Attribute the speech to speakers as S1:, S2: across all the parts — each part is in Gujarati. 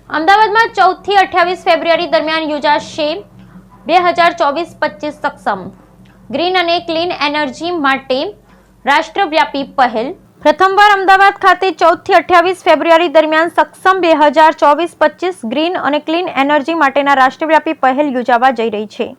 S1: અમદાવાદમાં 14 થી 28 ફેબ્રુઆરી દરમિયાન યોજાશે 2024-25 સક્ષમ ગ્રીન અને ક્લીન એનર્જી માટે રાષ્ટ્રવ્યાપી પહેલ. પ્રથમવાર અમદાવાદ ખાતે 14 થી 28 ફેબ્રુઆરી દરમિયાન સક્ષમ 2024-25 ગ્રીન અને ક્લીન એનર્જી માટેના રાષ્ટ્રવ્યાપી પહેલ યોજાવા જઈ રહી છે.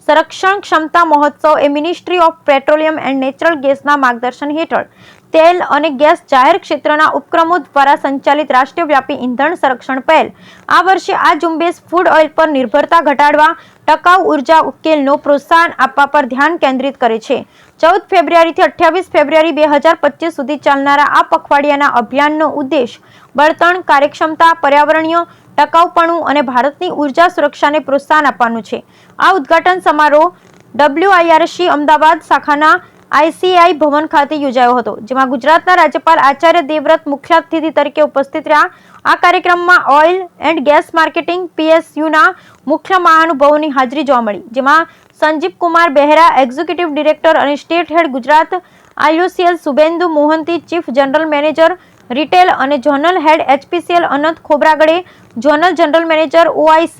S1: સંરક્ષણ ક્ષમતા મહોત્સવ એ ministry of petroleum and natural ગેસના માર્ગદર્શન હેઠળ તેલ અને ગેસ જાહેર ક્ષેત્રના ઉપક્રમો દ્વારા સંચાલિત રાષ્ટ્રવ્યાપી ઇંધણ સંરક્ષણ પહેલ. આ વર્ષે આ ઝુંબેશ ફૂડ ઓઇલ પર નિર્ભરતા ઘટાડવા, ટકાઉ ઉર્જા ઉકેલનો પ્રોત્સાહન આપવા પર ધ્યાન કેન્દ્રિત કરે છે. 14 ફેબ્રુઆરીથી 28 ફેબ્રુઆરી 2025 સુધી ચાલનારા આ પખવાડિયાના અભિયાનનો ઉદ્દેશ બળતણ કાર્યક્ષમતા, પર્યાવરણીય ટકાઉપણું અને ભારતની ઉર્જા સુરક્ષાને પ્રોત્સાહન આપવાનું છે. આ ઉદ્ઘાટન સમારોહ WIRC અમદાવાદ શાખાના ICAI ભવન ખાતે યોજાયો હતો, જેમાં ગુજરાતના રાજ્યપાલ આચાર્ય દેવવ્રત મુખ્ય અતિથિ તરીકે ઉપસ્થિત રહ્યા. આ કાર્યક્રમમાં ઓઇલ એન્ડ ગેસ માર્કેટિંગ PSUના મુખ્ય મહાનુભાવોની હાજરી જોવા મળી, જેમાં સંજીવ કુમાર બહેરા, એક્ઝિક્યુટિવ ડિરેક્ટર અને state head Gujarat IOCL, Subhendu Mohanty, chief general manager retail અને zonal head HPCL, Anant Khobragade, zonal general manager OIC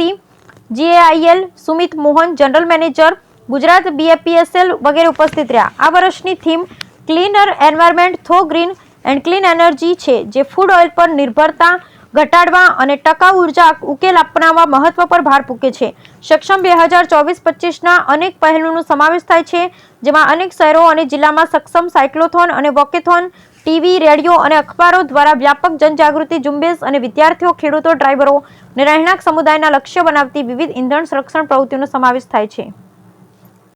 S1: GAIL, Sumit Mohan, general manager Gujarat BAPSL વગેરે ઉપસ્થિત રહ્યા. આ વર્ષની theme cleaner environment through green and clean energy છે, જે ફૂડ ઓઇલ પર નિર્ભરતા ઘટાડવા અને ટકાઉ ઉર્જા ઉકેલ અપનાવવા મહત્વ પર ભાર મૂકે છે. સક્ષમ 2024-25ના અનેક પહેલોનો સમાવેશ થાય છે, જેમાં અનેક શહેરો અને જિલ્લામાં સક્ષમ સાયક્લોથોન અને વોકેથોન, ટીવી, રેડિયો અને અખબારો દ્વારા વ્યાપક જનજાગૃતિ ઝુંબેશ અને વિદ્યાર્થીઓ, ખેડૂતો, ડ્રાઈવરો અને રહેણાંક સમુદાયના લક્ષ્ય બનાવતી વિવિધ ઇંધણ સંરક્ષણ પ્રવૃત્તિઓનો સમાવેશ થાય છે.